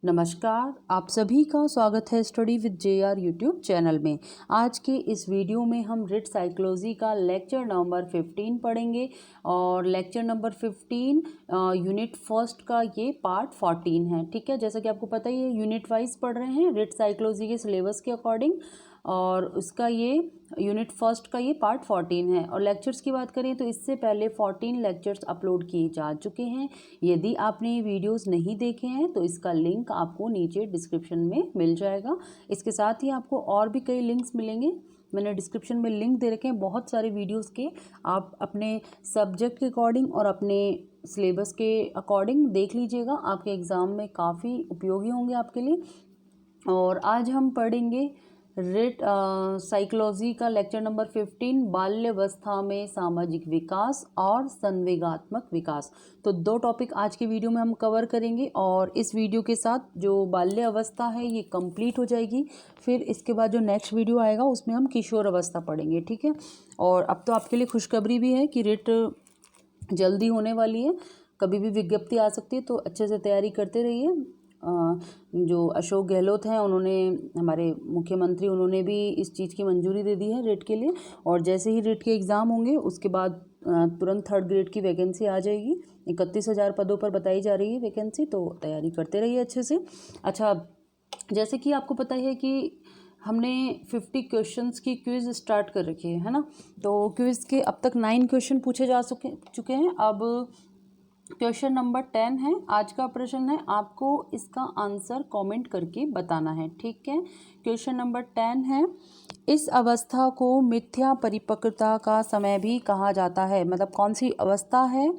नमस्कार, आप सभी का स्वागत है study with JR YouTube channel में। आज के इस वीडियो में हम रिट साइकोलॉजी का लेक्चर नंबर 15 पढ़ेंगे और लेक्चर नंबर 15 यूनिट फर्स्ट का ये पार्ट 14 है। ठीक है, जैसा कि आपको पता ही है यूनिट वाइज पढ़ रहे हैं रिट साइकोलॉजी के सिलेबस के अकॉर्डिंग, और उसका ये यूनिट फर्स्ट का ये पार्ट 14 है। और लेक्चर्स की बात करें तो इससे पहले 14 लेक्चर्स अपलोड किए जा चुके हैं। यदि आपने ये वीडियोस नहीं देखे हैं तो इसका लिंक आपको नीचे डिस्क्रिप्शन में मिल जाएगा। इसके साथ ही आपको और भी कई लिंक्स मिलेंगे, मैंने डिस्क्रिप्शन में लिंक दे रखे हैं बहुत सारे वीडियोस के। आप अपने सब्जेक्ट के अकॉर्डिंग और अपने सिलेबस के अकॉर्डिंग देख लीजिएगा, आपके एग्ज़ाम में काफ़ी उपयोगी होंगे आपके लिए। और आज हम पढ़ेंगे रिट साइकोलॉजी का लेक्चर नंबर 15 बाल्यावस्था में सामाजिक विकास और संवेगात्मक विकास। तो दो टॉपिक आज के वीडियो में हम कवर करेंगे और इस वीडियो के साथ जो बाल्य अवस्था है ये कंप्लीट हो जाएगी। फिर इसके बाद जो नेक्स्ट वीडियो आएगा उसमें हम किशोर अवस्था पढ़ेंगे। ठीक है, और अब तो आपके लिए खुशखबरी भी है कि रिट जल्दी होने वाली है, कभी भी विज्ञप्ति आ सकती है, तो अच्छे से तैयारी करते रहिए। जो अशोक गहलोत हैं उन्होंने, हमारे मुख्यमंत्री, उन्होंने भी इस चीज़ की मंजूरी दे दी है रिट के लिए। और जैसे ही रिट के एग्ज़ाम होंगे उसके बाद तुरंत थर्ड ग्रेड की वैकेंसी आ जाएगी। 31,000 पदों पर बताई जा रही है वैकेंसी, तो तैयारी करते रहिए अच्छे से। अच्छा, जैसे कि आपको पता है कि हमने 50 क्वेश्चंस की क्विज़ स्टार्ट कर रखी है ना। तो क्विज़ के अब तक 9 क्वेश्चन पूछे जा चुके हैं। अब क्वेश्चन नंबर 10 है, आज का प्रश्न है, आपको इसका आंसर कमेंट करके बताना है। ठीक है, क्वेश्चन नंबर 10 है, इस अवस्था को मिथ्या परिपक्वता का समय भी कहा जाता है। मतलब कौन सी अवस्था है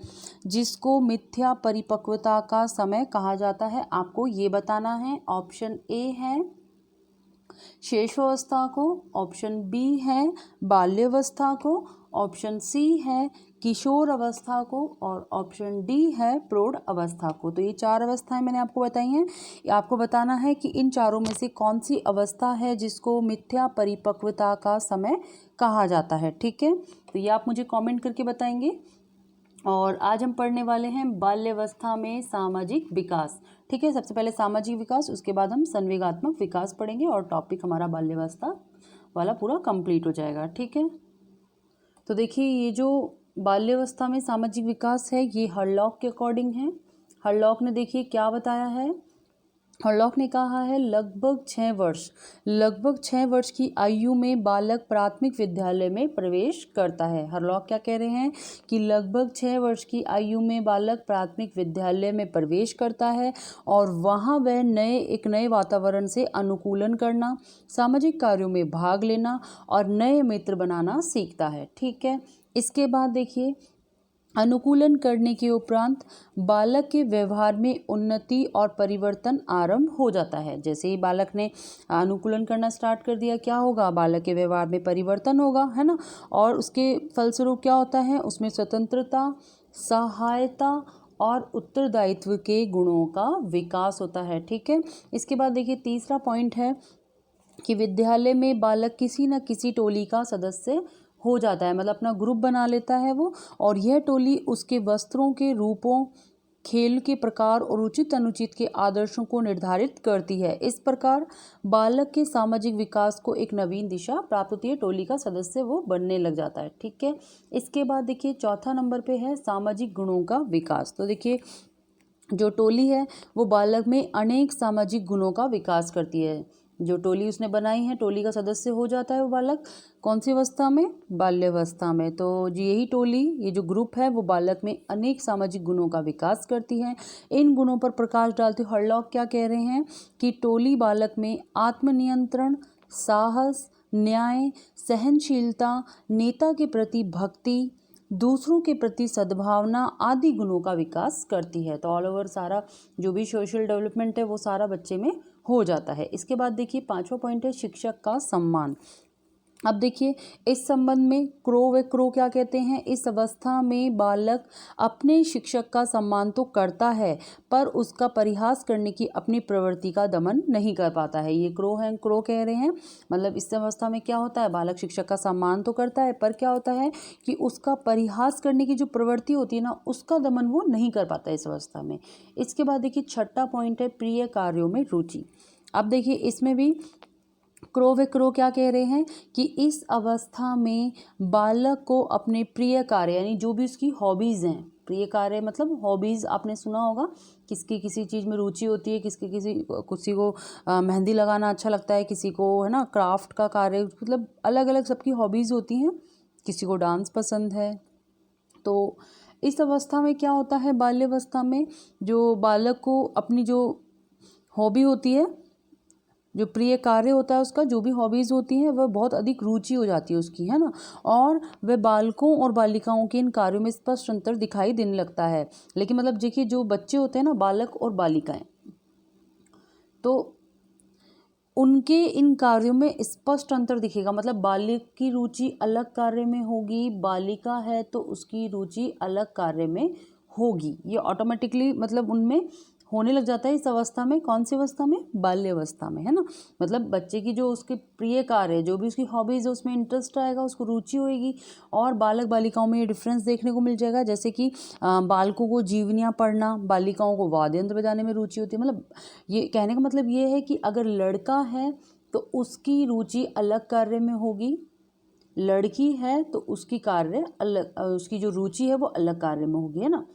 जिसको मिथ्या परिपक्वता का समय कहा जाता है, आपको ये बताना है। ऑप्शन ए है शेषावस्था को, ऑप्शन बी है बाल्यावस्था को, ऑप्शन सी है किशोर अवस्था को, और ऑप्शन डी है प्रौढ़ अवस्था को। तो ये 4 अवस्थाएं मैंने आपको बताई हैं। आपको बताना है कि इन चारों में से कौन सी अवस्था है जिसको मिथ्या परिपक्वता का समय कहा जाता है। ठीक है, तो ये आप मुझे कमेंट करके बताएंगे। और आज हम पढ़ने वाले हैं बाल्यावस्था में सामाजिक विकास। ठीक है, सबसे पहले सामाजिक विकास, उसके बाद हम संवेगात्मक विकास पढ़ेंगे और टॉपिक हमारा बाल्यावस्था वाला पूरा कंप्लीट हो जाएगा। ठीक है, तो देखिए ये जो बाल्यावस्था में सामाजिक विकास है ये हरलॉक के अकॉर्डिंग है। हरलॉक ने देखिए क्या बताया है, हरलॉक ने कहा है लगभग 6 वर्ष की आयु में बालक प्राथमिक विद्यालय में प्रवेश करता है। हरलॉक क्या कह रहे हैं कि लगभग 6 वर्ष की आयु में बालक प्राथमिक विद्यालय में प्रवेश करता है और वहाँ वह एक नए वातावरण से अनुकूलन करना, सामाजिक कार्यों में भाग लेना और नए मित्र बनाना सीखता है। ठीक है, इसके बाद देखिए अनुकूलन करने के उपरांत बालक के व्यवहार में उन्नति और परिवर्तन आरंभ हो जाता है। जैसे ही बालक ने अनुकूलन करना स्टार्ट कर दिया, क्या होगा, बालक के व्यवहार में परिवर्तन होगा, है ना। और उसके फलस्वरूप क्या होता है, उसमें स्वतंत्रता, सहायता और उत्तरदायित्व के गुणों का विकास होता है। ठीक है, इसके बाद देखिए तीसरा पॉइंट है कि विद्यालय में बालक किसी न किसी टोली का सदस्य हो जाता है, मतलब अपना ग्रुप बना लेता है वो, और यह टोली उसके वस्त्रों के रूपों, खेल के प्रकार और उचित अनुचित के आदर्शों को निर्धारित करती है। इस प्रकार बालक के सामाजिक विकास को एक नवीन दिशा प्राप्त होती है, टोली का सदस्य वो बनने लग जाता है। ठीक है, इसके बाद देखिए चौथा नंबर पे है सामाजिक गुणों का विकास। तो देखिए जो टोली है वो बालक में अनेक सामाजिक गुणों का विकास करती है। जो टोली उसने बनाई है, टोली का सदस्य हो जाता है वो बालक कौन सी अवस्था में, बाल्यावस्था में। तो यही टोली, ये जो ग्रुप है वो बालक में अनेक सामाजिक गुणों का विकास करती है। इन गुणों पर प्रकाश डालते हुए हरलॉक क्या कह रहे हैं कि टोली बालक में आत्मनियंत्रण, साहस, न्याय, सहनशीलता, नेता के प्रति भक्ति, दूसरों के प्रति सद्भावना आदि गुणों का विकास करती है। तो ऑल ओवर सारा जो भी सोशल डेवलपमेंट है वो सारा बच्चे में हो जाता है। इसके बाद देखिए 5वां पॉइंट है शिक्षक का सम्मान। अब देखिए इस संबंध में क्रो क्या कहते हैं, इस अवस्था में बालक अपने शिक्षक का सम्मान तो करता है पर उसका परिहास करने की अपनी प्रवृत्ति का दमन नहीं कर पाता है। ये क्रो कह रहे हैं, मतलब इस अवस्था में क्या होता है, बालक शिक्षक का सम्मान तो करता है पर क्या होता है कि उसका परिहास करने की जो प्रवृत्ति होती है ना, उसका दमन वो नहीं कर पाता इस अवस्था में। इसके बाद देखिए छठा पॉइंट है प्रिय कार्यों में रुचि। अब देखिए इसमें भी क्रो क्या कह रहे हैं कि इस अवस्था में बालक को अपने प्रिय कार्य यानी जो भी उसकी हॉबीज़ हैं, प्रिय कार्य मतलब हॉबीज़ आपने सुना होगा, किसकी किसी चीज़ में रुचि होती है, किसी को मेहंदी लगाना अच्छा लगता है, किसी को है ना क्राफ्ट का कार्य, मतलब अलग अलग सबकी हॉबीज़ होती हैं, किसी को डांस पसंद है। तो इस अवस्था में क्या होता है, बाल्यावस्था में जो बालक को अपनी जो हॉबी होती है, जो प्रिय कार्य होता है उसका, जो भी हॉबीज़ होती हैं वह बहुत अधिक रुचि हो जाती है उसकी, है ना, और वह बालकों और बालिकाओं के इन कार्यों में स्पष्ट अंतर दिखाई देने लगता है। लेकिन मतलब देखिए जो बच्चे होते हैं ना, बालक और बालिकाएं, तो उनके इन कार्यों में स्पष्ट अंतर दिखेगा। मतलब बालक की रुचि अलग कार्य में होगी, बालिका है तो उसकी रुचि अलग कार्य में होगी, ये ऑटोमेटिकली मतलब उनमें होने लग जाता है इस अवस्था में। कौन सी अवस्था में, बाल्यावस्था में, है ना। मतलब बच्चे की जो उसके प्रिय कार्य है, जो भी उसकी हॉबीज़ है उसमें इंटरेस्ट आएगा, उसको रुचि होएगी। और बालक बालिकाओं में ये डिफरेंस देखने को मिल जाएगा, जैसे कि बालकों को जीवनियाँ पढ़ना, बालिकाओं को वाद्य यंत्र बजाने में रुचि होती है। मतलब ये कहने का मतलब ये है कि अगर लड़का है तो उसकी रुचि अलग कार्य में होगी, लड़की है तो उसकी कार्य अलग, उसकी जो रुचि है वो अलग कार्य में होगी, है ना।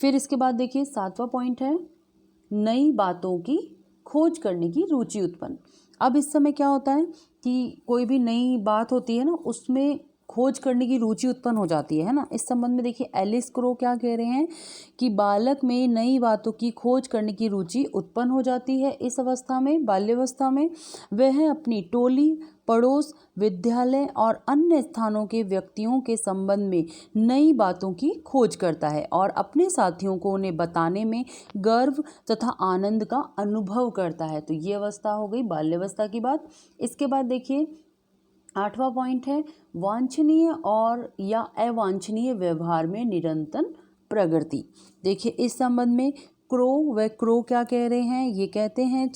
फिर इसके बाद देखिए सातवां पॉइंट है नई बातों की खोज करने की रुचि उत्पन्न। अब इस समय क्या होता है कि कोई भी नई बात होती है ना, उसमें खोज करने की रुचि उत्पन्न हो जाती है ना। इस संबंध में देखिए एलिस क्रो क्या कह रहे हैं कि बालक में नई बातों की खोज करने की रुचि उत्पन्न हो जाती है इस अवस्था में, बाल्यावस्था में। वह अपनी टोली, पड़ोस, विद्यालय और अन्य स्थानों के व्यक्तियों के संबंध में नई बातों की खोज करता है और अपने साथियों को उन्हें बताने में गर्व तथा आनंद का अनुभव करता है। तो ये अवस्था हो गई बाल्यावस्था की बात। इसके बाद देखिए आठवां पॉइंट है वांछनीय और या अवांछनीय व्यवहार में निरंतर प्रगति। देखिए इस संबंध में क्रो क्या कह रहे हैं, ये कहते हैं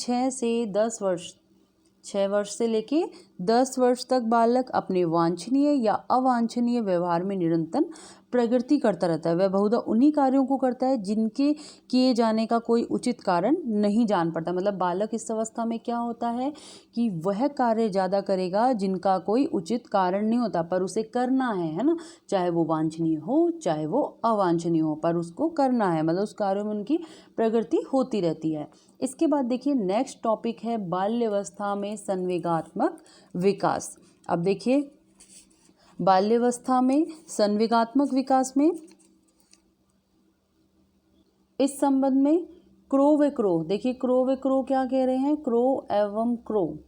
6 वर्ष से लेके 10 वर्ष तक बालक अपने वांछनीय या अवांछनीय व्यवहार में निरंतर प्रगति करता रहता है। वह बहुधा उन्हीं कार्यों को करता है जिनके किए जाने का कोई उचित कारण नहीं जान पाता। मतलब बालक इस अवस्था में क्या होता है कि वह कार्य ज़्यादा करेगा जिनका कोई उचित कारण नहीं होता, पर उसे करना है ना, चाहे वो वांछनीय हो चाहे वो अवांछनीय हो, पर उसको करना है, मतलब उस कार्य में उनकी प्रगति होती रहती है। इसके बाद देखिए नेक्स्ट टॉपिक है बाल्यावस्था में संवेगात्मक विकास। अब देखिए बाल्यावस्था में संवेगात्मक विकास में इस संबंध में क्रो देखिए क्रो क्या कह रहे हैं, क्रो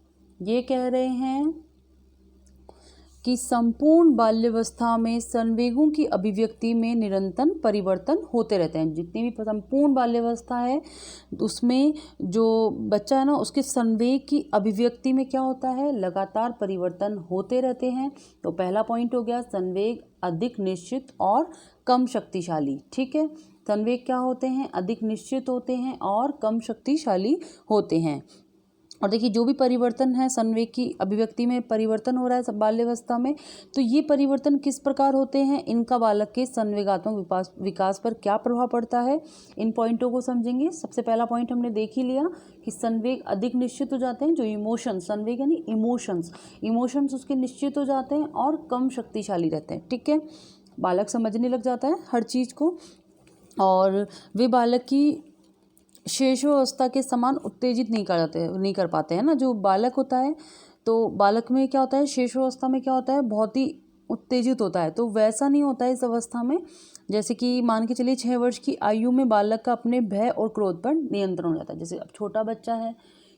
ये कह रहे हैं कि संपूर्ण बाल्यावस्था में संवेगों की अभिव्यक्ति में निरंतर परिवर्तन होते रहते हैं। जितनी भी संपूर्ण बाल्यावस्था है उसमें जो बच्चा है ना, उसके संवेग की अभिव्यक्ति में क्या होता है, लगातार परिवर्तन होते रहते हैं। तो पहला पॉइंट हो गया संवेग अधिक निश्चित और कम शक्तिशाली। ठीक है, संवेग क्या होते हैं, अधिक निश्चित होते हैं और कम शक्तिशाली होते हैं। और देखिए जो भी परिवर्तन है, संवेग की अभिव्यक्ति में परिवर्तन हो रहा है बाल्यावस्था में, तो ये परिवर्तन किस प्रकार होते हैं, इनका बालक के संवेगात्मक विकास पर क्या प्रभाव पड़ता है, इन पॉइंटों को समझेंगे। सबसे पहला पॉइंट हमने देख ही लिया कि संवेग अधिक निश्चित हो जाते हैं, जो इमोशंस, संवेग यानी इमोशंस उसके निश्चित हो जाते हैं और कम शक्तिशाली रहते हैं। ठीक है, बालक समझने लग जाता है हर चीज़ को, और वे बालक की शेषावस्था के समान उत्तेजित नहीं कर पाते हैं ना। जो बालक होता है तो बालक में क्या होता है, शेषावस्था में क्या होता है, बहुत ही उत्तेजित होता है, तो वैसा नहीं होता है इस अवस्था में। जैसे कि मान के चलिए 6 वर्ष की आयु में बालक का अपने भय और क्रोध पर नियंत्रण हो जाता है। जैसे अब छोटा बच्चा है,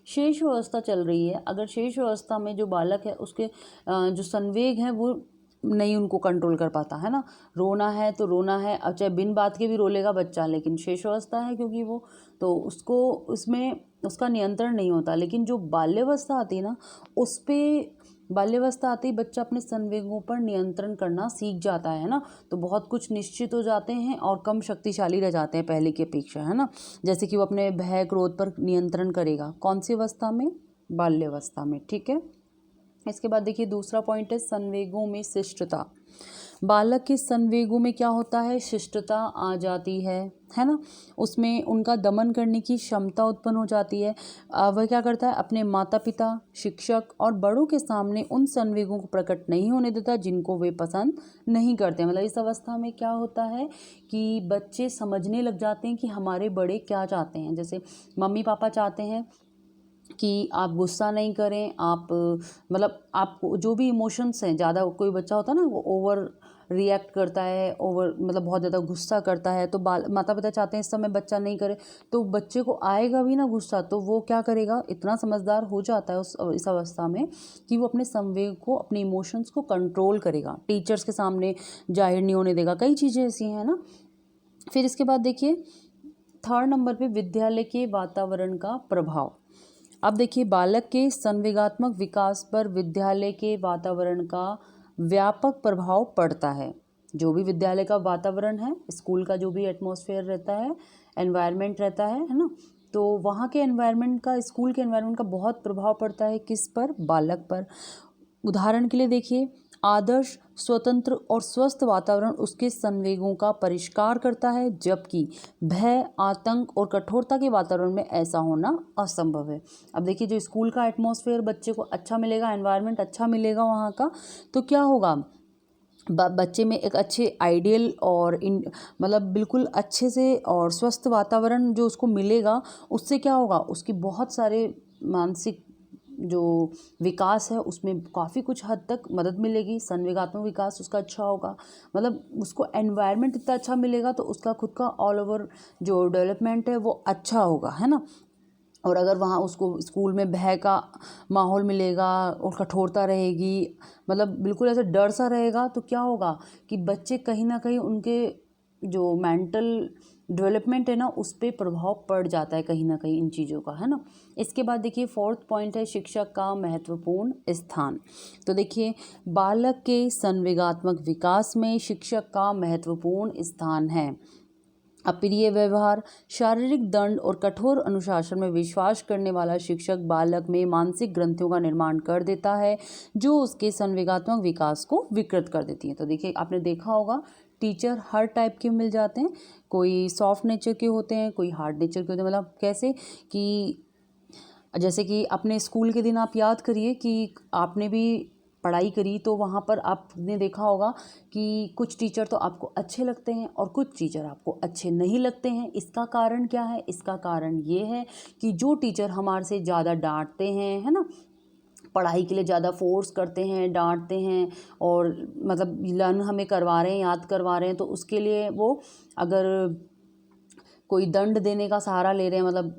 शेष अवस्था चल रही है, अगर शेष अवस्था में जो बालक है उसके जो संवेग हैं वो नहीं उनको कंट्रोल कर पाता है ना। रोना है तो रोना है, अब चाहे बिन बात के भी रो लेगा बच्चा, लेकिन शेषावस्था है क्योंकि वो, तो उसको उसमें उसका नियंत्रण नहीं होता। लेकिन जो बाल्यावस्था आती है ना, उस पर बाल्यावस्था आते ही बच्चा अपने संवेगों पर नियंत्रण करना सीख जाता है ना, तो बहुत कुछ निश्चित हो जाते हैं और कम शक्तिशाली रह जाते हैं पहले की अपेक्षा, है ना। जैसे कि वो अपने भय क्रोध पर नियंत्रण करेगा, कौन सी अवस्था में, बाल्यावस्था में, ठीक है। इसके बाद देखिए दूसरा पॉइंट है संवेगों में शिष्टता। बालक के संवेगों में क्या होता है, शिष्टता आ जाती है ना, उसमें उनका दमन करने की क्षमता उत्पन्न हो जाती है। वह क्या करता है, अपने माता पिता, शिक्षक और बड़ों के सामने उन संवेगों को प्रकट नहीं होने देता जिनको वे पसंद नहीं करते। मतलब इस अवस्था में क्या होता है कि बच्चे समझने लग जाते हैं कि हमारे बड़े क्या चाहते हैं। जैसे मम्मी पापा चाहते हैं कि आप गुस्सा नहीं करें, आप मतलब आप जो भी इमोशंस हैं, ज़्यादा कोई बच्चा होता है ना वो ओवर रिएक्ट करता है, ओवर मतलब बहुत ज़्यादा गुस्सा करता है, तो माता पिता चाहते हैं इस समय बच्चा नहीं करे, तो बच्चे को आएगा भी ना गुस्सा, तो वो क्या करेगा, इतना समझदार हो जाता है इस अवस्था में कि वो अपने संवेग को, अपने इमोशंस को कंट्रोल करेगा, टीचर्स के सामने जाहिर नहीं होने देगा। कई चीज़ें ऐसी हैं ना। फिर इसके बाद देखिए थर्ड नंबर पे विद्यालय के वातावरण का प्रभाव। अब देखिए बालक के संवेगात्मक विकास पर विद्यालय के वातावरण का व्यापक प्रभाव पड़ता है। जो भी विद्यालय का वातावरण है, स्कूल का जो भी एटमॉस्फेयर रहता है, एनवायरनमेंट रहता है ना, तो वहाँ के एनवायरनमेंट का, स्कूल के एनवायरनमेंट का बहुत प्रभाव पड़ता है किस पर, बालक पर। उदाहरण के लिए देखिए आदर्श, स्वतंत्र और स्वस्थ वातावरण उसके संवेगों का परिष्कार करता है, जबकि भय, आतंक और कठोरता के वातावरण में ऐसा होना असंभव है। अब देखिए जो स्कूल का एटमॉस्फेयर बच्चे को अच्छा मिलेगा, एनवायरनमेंट अच्छा मिलेगा वहाँ का, तो क्या होगा, बच्चे में एक अच्छे आइडियल और मतलब बिल्कुल अच्छे से और स्वस्थ वातावरण जो उसको मिलेगा, उससे क्या होगा, उसकी बहुत सारे मानसिक जो विकास है उसमें काफ़ी कुछ हद तक मदद मिलेगी, संवेगात्मक विकास उसका अच्छा होगा। मतलब उसको एनवायरनमेंट इतना अच्छा मिलेगा तो उसका खुद का ऑल ओवर जो डेवलपमेंट है वो अच्छा होगा, है ना। और अगर वहाँ उसको स्कूल में भय का माहौल मिलेगा और कठोरता रहेगी, मतलब बिल्कुल ऐसे डर सा रहेगा, तो क्या होगा कि बच्चे कहीं ना कहीं उनके जो मेंटल डेवलपमेंट है ना उस पर प्रभाव पड़ जाता है कहीं ना कहीं इन चीज़ों का, है ना। इसके बाद देखिए फोर्थ पॉइंट है शिक्षक का महत्वपूर्ण स्थान। तो देखिए बालक के संवेगात्मक विकास में शिक्षक का महत्वपूर्ण स्थान है। अप्रिय व्यवहार, शारीरिक दंड और कठोर अनुशासन में विश्वास करने वाला शिक्षक बालक में मानसिक ग्रंथियों का निर्माण कर देता है, जो उसके संवेगात्मक विकास को विकृत कर देती है। तो देखिए आपने देखा होगा टीचर हर टाइप के मिल जाते हैं, कोई सॉफ्ट नेचर के होते हैं, कोई हार्ड नेचर के होते हैं। मतलब कैसे कि जैसे कि अपने स्कूल के दिन आप याद करिए कि आपने भी पढ़ाई करी, तो वहाँ पर आपने देखा होगा कि कुछ टीचर तो आपको अच्छे लगते हैं और कुछ टीचर आपको अच्छे नहीं लगते हैं। इसका कारण क्या है, इसका कारण ये है कि जो टीचर हमारे से ज़्यादा डांटते हैं, है ना, पढ़ाई के लिए ज़्यादा फोर्स करते हैं, डांटते हैं और मतलब लर्न हमें करवा रहे हैं, याद करवा रहे हैं, तो उसके लिए वो अगर कोई दंड देने का सहारा ले रहे हैं, मतलब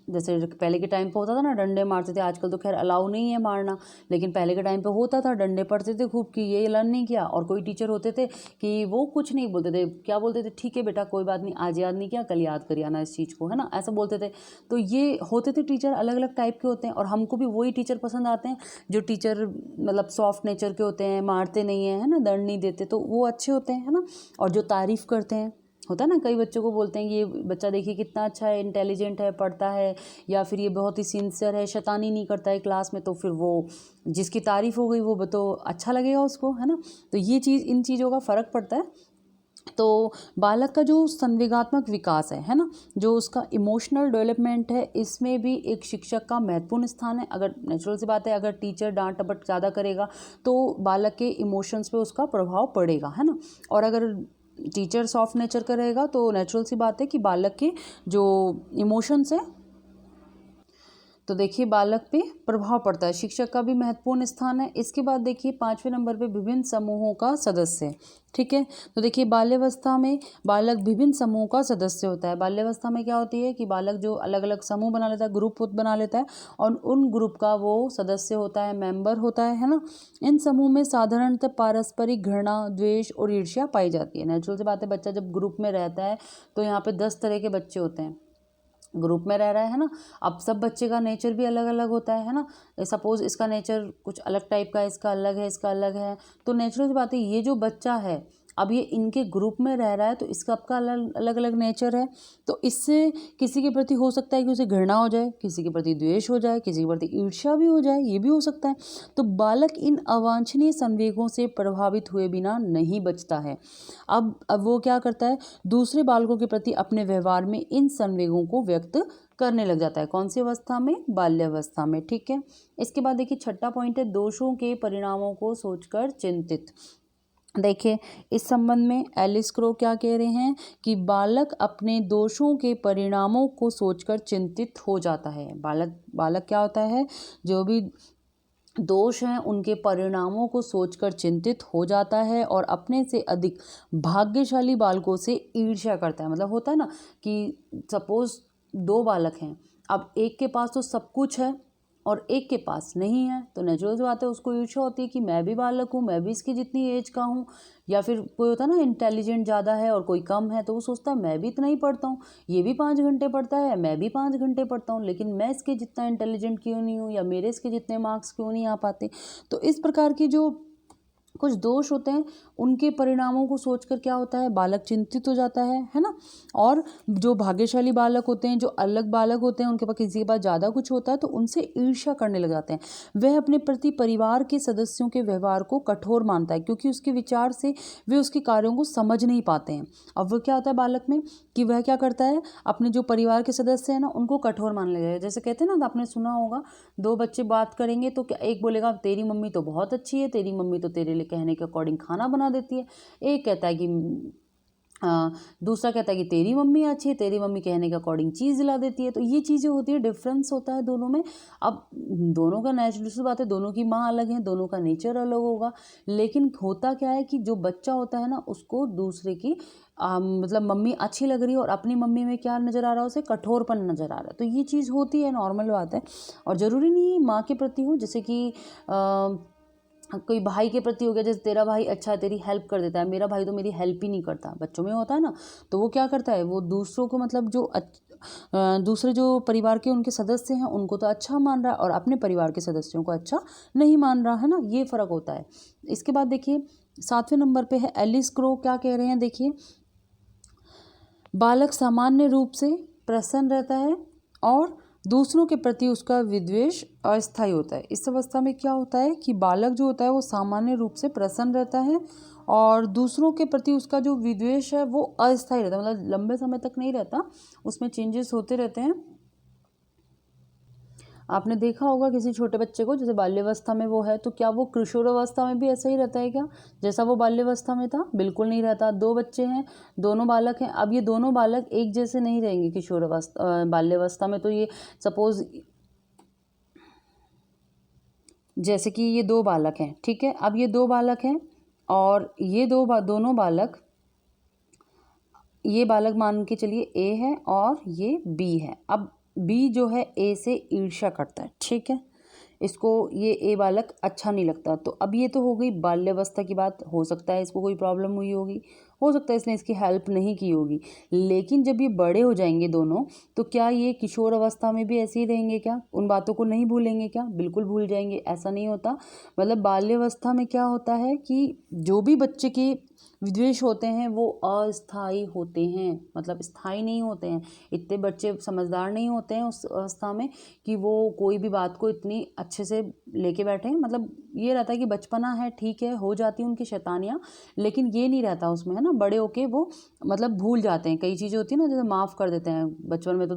जैसे पहले के टाइम पे होता था ना डंडे मारते थे, आजकल तो खैर अलाउ नहीं है मारना, लेकिन पहले के टाइम पे होता था, डंडे पड़ते थे खूब कि ये लर्न नहीं किया। और कोई टीचर होते थे कि वो कुछ नहीं बोलते थे, क्या बोलते थे, ठीक है बेटा कोई बात नहीं, आज याद नहीं किया कल याद करिए ना इस चीज़ को, है ना, ऐसा बोलते थे। तो ये होते थे टीचर, अलग अलग टाइप के होते हैं, और हमको भी वही टीचर पसंद आते हैं जो टीचर मतलब सॉफ्ट नेचर के होते हैं, मारते नहीं है ना, दंड नहीं देते, तो वो अच्छे होते हैं, है ना। और जो तारीफ़ करते हैं, होता है ना, कई बच्चों को बोलते हैं कि ये बच्चा देखिए कितना अच्छा है, इंटेलिजेंट है, पढ़ता है, या फिर ये बहुत ही सिंसियर है, शैतानी नहीं करता है क्लास में, तो फिर वो जिसकी तारीफ़ हो गई वो तो अच्छा लगेगा उसको, है ना। तो ये चीज़, इन चीज़ों का फ़र्क पड़ता है। तो बालक का जो संवेगात्मक विकास है ना, जो उसका इमोशनल डेवलपमेंट है, इसमें भी एक शिक्षक का महत्वपूर्ण स्थान है। अगर नेचुरल सी बात है, अगर टीचर डांट डपट ज़्यादा करेगा तो बालक के इमोशंस पे उसका प्रभाव पड़ेगा, है ना। और अगर टीचर सॉफ्ट नेचर का रहेगा तो नेचुरल सी बात है कि बालक के जो इमोशंस हैं, तो देखिए बालक पे प्रभाव पड़ता है। शिक्षक का भी महत्वपूर्ण स्थान है। इसके बाद देखिए 5वें नंबर पे विभिन्न समूहों का सदस्य, ठीक है। तो देखिए बाल्यावस्था में बालक विभिन्न समूहों का सदस्य होता है। बाल्यावस्था में क्या होती है कि बालक जो अलग अलग समूह बना लेता है, ग्रुप बना लेता है, और उन ग्रुप का वो सदस्य होता है, मेंबर होता है ना। इन समूह में साधारणतः पारस्परिक घृणा, द्वेष और ईर्ष्या पाई जाती है। नेचुरल सी बात है, बच्चा जब ग्रुप में रहता है तो यहाँ पे 10 तरह के बच्चे होते हैं, ग्रुप में रह रहा है ना। अब सब बच्चे का नेचर भी अलग अलग होता है ना। सपोज इसका नेचर कुछ अलग टाइप का है, इसका अलग है, इसका अलग है, तो नेचुरल सी बात है ये जो बच्चा है अब ये इनके ग्रुप में रह रहा है तो इसका आपका अलग अलग नेचर है। तो इससे किसी के प्रति हो सकता है कि उसे घृणा हो जाए, किसी के प्रति द्वेष हो जाए, किसी के प्रति ईर्ष्या भी हो जाए, ये भी हो सकता है। तो बालक इन अवांछनीय संवेगों से प्रभावित हुए बिना नहीं बचता है। अब वो क्या करता है, दूसरे बालकों के प्रति अपने व्यवहार में इन संवेगों को व्यक्त करने लग जाता है। कौन सी अवस्था में? बाल्यावस्था में। ठीक है। इसके बाद देखिए छठा पॉइंट है दोषों के परिणामों को सोचकर चिंतित। देखिए इस संबंध में एलिस क्रो क्या कह रहे हैं कि बालक अपने दोषों के परिणामों को सोचकर चिंतित हो जाता है। बालक क्या होता है, जो भी दोष हैं उनके परिणामों को सोचकर चिंतित हो जाता है और अपने से अधिक भाग्यशाली बालकों से ईर्ष्या करता है। मतलब होता है ना कि सपोज दो बालक हैं, अब एक के पास तो सब कुछ है और एक के पास नहीं है, तो नेचुरल सी बात है उसको ईर्ष्या होती है कि मैं भी बालक हूँ, मैं भी इसकी जितनी एज का हूँ। या फिर कोई होता है ना इंटेलिजेंट ज़्यादा है और कोई कम है, तो वो सोचता है मैं भी इतना ही पढ़ता हूँ, ये भी 5 घंटे पढ़ता है, मैं भी 5 घंटे पढ़ता हूँ, लेकिन मैं इसके जितना इंटेलिजेंट क्यों नहीं हूँ, या मेरे इसके जितने मार्क्स क्यों नहीं आ पाते। तो इस प्रकार की जो कुछ दोष होते हैं उनके परिणामों को सोचकर क्या होता है, बालक चिंतित हो जाता है ना। और जो भाग्यशाली बालक होते हैं, जो अलग बालक होते हैं, उनके पास किसी के पास ज़्यादा कुछ होता है तो उनसे ईर्ष्या करने लग जाते हैं। वह अपने प्रति परिवार के सदस्यों के व्यवहार को कठोर मानता है क्योंकि उसके विचार से वे उसके कार्यों को समझ नहीं पाते हैं। अब वो क्या होता है बालक में कि वह क्या करता है, अपने जो परिवार के सदस्य हैं ना उनको कठोर मानने लगेगा। जैसे कहते हैं ना, आपने सुना होगा, दो बच्चे बात करेंगे तो क्या एक बोलेगा तेरी मम्मी तो बहुत अच्छी है, तेरी मम्मी तो तेरे लिए कहने के अकॉर्डिंग खाना बना देती है। एक कहता है कि दूसरा कहता है कि तेरी मम्मी अच्छी है, तेरी मम्मी कहने के अकॉर्डिंग चीज़ दिला देती है। तो ये चीज़ें होती है, डिफरेंस होता है दोनों में। अब दोनों का नेचुरल सी बात है, दोनों की माँ अलग है, दोनों का नेचर अलग होगा। लेकिन होता क्या है कि जो बच्चा होता है ना उसको दूसरे की मतलब मम्मी अच्छी लग रही है और अपनी मम्मी में क्या नज़र आ रहा है, उसे कठोरपन नज़र आ रहा है। तो ये चीज़ होती है, नॉर्मल बात है। और ज़रूरी नहीं है माँ के प्रति हो, जैसे कि कोई भाई के प्रति हो गया, जैसे तेरा भाई अच्छा है, तेरी हेल्प कर देता है, मेरा भाई तो मेरी हेल्प ही नहीं करता, बच्चों में होता है ना। तो वो क्या करता है, वो दूसरों को मतलब जो दूसरे जो परिवार के उनके सदस्य हैं उनको तो अच्छा मान रहा है और अपने परिवार के सदस्यों को अच्छा नहीं मान रहा है ना, ये फ़र्क होता है। इसके बाद देखिए 7वें नंबर पे है एलिस क्रो क्या कह रहे हैं। देखिए बालक सामान्य रूप से प्रसन्न रहता है और दूसरों के प्रति उसका विद्वेष अस्थायी होता है। इस अवस्था में क्या होता है कि बालक जो होता है वो सामान्य रूप से प्रसन्न रहता है और दूसरों के प्रति उसका जो विद्वेष है वो अस्थायी रहता है, मतलब लंबे समय तक नहीं रहता, उसमें चेंजेस होते रहते हैं। आपने देखा होगा किसी छोटे बच्चे को, जैसे बाल्यावस्था में वो है, तो क्या वो किशोरावस्था में भी ऐसा ही रहता है क्या, जैसा वो बाल्यावस्था में था? बिल्कुल नहीं रहता। दो बच्चे हैं, दोनों बालक हैं, अब ये दोनों बालक एक जैसे नहीं रहेंगे किशोरावस्था बाल्यावस्था में। तो ये सपोज जैसे कि ये दो बालक हैं, ठीक है, अब ये दो बालक हैं और ये दोनों बालक, ये बालक मान के चलिए ए है और ये बी है। अब बी जो है ए से ईर्ष्या करता है, ठीक है, इसको ये ए बालक अच्छा नहीं लगता। तो अब ये तो हो गई बाल्यावस्था की बात, हो सकता है इसको कोई प्रॉब्लम हुई होगी, हो सकता है इसने इसकी हेल्प नहीं की होगी। लेकिन जब ये बड़े हो जाएंगे दोनों, तो क्या ये किशोर अवस्था में भी ऐसे ही रहेंगे क्या, उन बातों को नहीं भूलेंगे क्या? बिल्कुल भूल जाएंगे, ऐसा नहीं होता। मतलब बाल्यावस्था में क्या होता है कि जो भी बच्चे के विद्वेष होते हैं वो अस्थायी होते हैं, मतलब स्थायी नहीं होते हैं। इतने बच्चे समझदार नहीं होते हैं उस अवस्था में कि वो कोई भी बात को इतनी अच्छे से लेके बैठे। मतलब ये रहता है कि बचपना है, ठीक है, हो जाती हैं उनकी शैतानियाँ, लेकिन ये नहीं रहता उसमें, है ना। बड़े होके वो मतलब भूल जाते हैं, कई चीज़ें होती हैं ना, जैसे माफ़ कर देते हैं। बचपन में तो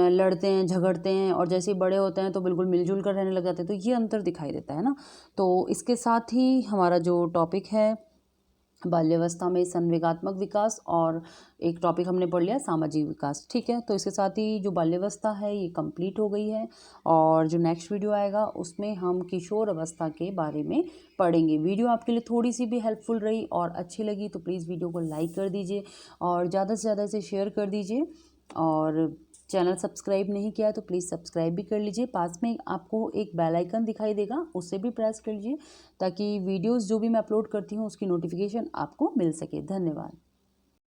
लड़ते हैं, झगड़ते हैं, और जैसे ही बड़े होते हैं तो बिल्कुल मिलजुल कर रहने लग जाते हैं। तो ये अंतर दिखाई देता है ना। तो इसके साथ ही हमारा जो टॉपिक है बाल्यावस्था में संवेगात्मक विकास, और एक टॉपिक हमने पढ़ लिया सामाजिक विकास, ठीक है। तो इसके साथ ही जो बाल्यावस्था है ये कंप्लीट हो गई है, और जो नेक्स्ट वीडियो आएगा उसमें हम किशोर अवस्था के बारे में पढ़ेंगे। वीडियो आपके लिए थोड़ी सी भी हेल्पफुल रही और अच्छी लगी तो प्लीज़ वीडियो को लाइक कर दीजिए और ज़्यादा से ज़्यादा इसे शेयर कर दीजिए, और चैनल सब्सक्राइब नहीं किया है तो प्लीज़ सब्सक्राइब भी कर लीजिए। पास में आपको एक बेल आइकन दिखाई देगा, उसे भी प्रेस कर लीजिए ताकि वीडियोस जो भी मैं अपलोड करती हूँ उसकी नोटिफिकेशन आपको मिल सके। धन्यवाद।